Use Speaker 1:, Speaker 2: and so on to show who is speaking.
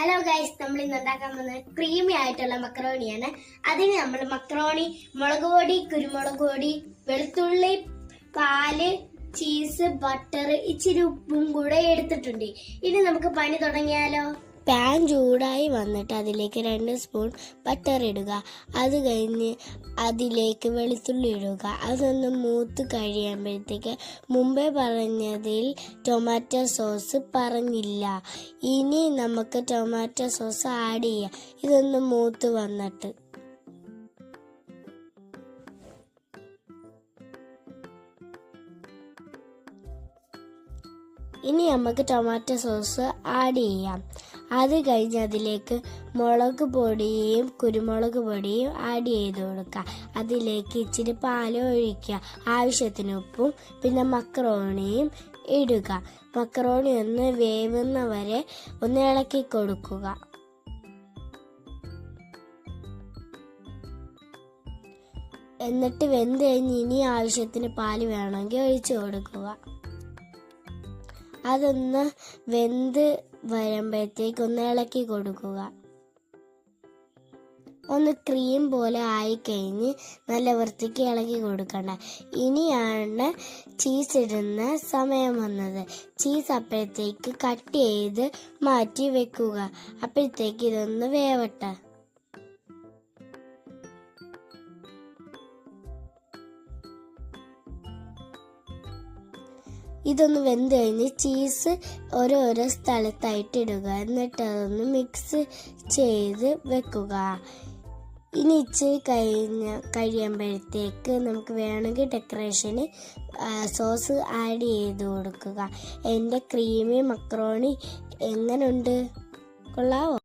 Speaker 1: Hello guys, നമ്മൾ ഇന്ന് ഉണ്ടാക്കാൻ പോകുന്നത് ക്രീമി ആയിട്ടുള്ള മക്രോണിയാണ്. അതിന് നമ്മൾ മക്രോണി, മുളക് പൊടി, കുരുമുളക് പൊടി, വെളുത്തുള്ളി, പാല്, ചീസ്, ബട്ടർ, ഇച്ചിരി ഉപ്പും കൂടെ എടുത്തിട്ടുണ്ട്. ഇനി നമുക്ക് പണി തുടങ്ങിയാലോ. പാൻ ചൂടായി വന്നിട്ട് അതിലേക്ക് 2 സ്പൂൺ ബട്ടർ ഇടുക. അത് കഴിഞ്ഞ് അതിലേക്ക് വെളുത്തുള്ളി ഇടുക. അതൊന്ന് മൂത്ത് കഴിയുമ്പോഴത്തേക്ക് മുമ്പേ പറഞ്ഞതിൽ ടൊമാറ്റോ സോസ് പറഞ്ഞില്ല. ഇനി നമുക്ക് ടൊമാറ്റോ സോസ് ആഡ് ചെയ്യാം. ഇതൊന്ന് മൂത്ത് വന്നിട്ട് ഇനി നമുക്ക് ടൊമാറ്റോ സോസ് ആഡ് ചെയ്യാം. അത് കഴിഞ്ഞ് അതിലേക്ക് മുളക് പൊടിയും കുരുമുളക് പൊടിയും ആഡ് ചെയ്ത് കൊടുക്കുക. അതിലേക്ക് ഇച്ചിരി പാൽ ഒഴിക്കുക. ആവശ്യത്തിന് ഉപ്പും പിന്നെ മക്രോണിയും ഇടുക. മക്രോണി ഒന്ന് വേവുന്നവരെ ഒന്ന് ഇളക്കി കൊടുക്കുക. എന്നിട്ട് വെന്ത് കഴിഞ്ഞ് ഇനി ആവശ്യത്തിന് പാല് വേണമെങ്കിൽ ഒഴിച്ചു കൊടുക്കുക. അതൊന്ന് വെന്ത് വരുമ്പോഴത്തേക്ക് ഒന്ന് ഇളക്കി കൊടുക്കുക. ഒന്ന് ക്രീം പോലെ ആയിക്കഴിഞ്ഞ് നല്ല വൃത്തിക്ക് ഇളക്കി കൊടുക്കണ്ട. ഇനിയാണ് ചീസ് ഇടുന്ന സമയം വന്നത്. ചീസ് അപ്പോഴത്തേക്ക് കട്ട് ചെയ്ത് മാറ്റി വെക്കുക. അപ്പോഴത്തേക്ക് ഇതൊന്ന് വേവട്ടെ. ഇതൊന്ന് വെന്ത് കഴിഞ്ഞ് ചീസ് ഓരോരോ സ്ഥലത്തായിട്ട് ഇടുക. എന്നിട്ട് അതൊന്ന് മിക്സ് ചെയ്ത് വെക്കുക. ഇനി ഇച്ചിരി കഴിയുമ്പോഴത്തേക്ക് നമുക്ക് വേണമെങ്കിൽ ഡെക്കറേഷന് സോസ് ആഡ് ചെയ്ത് കൊടുക്കുക. എൻ്റെ ക്രീമി മക്രോണി എങ്ങനെയുണ്ട്? കൊള്ളാവോ?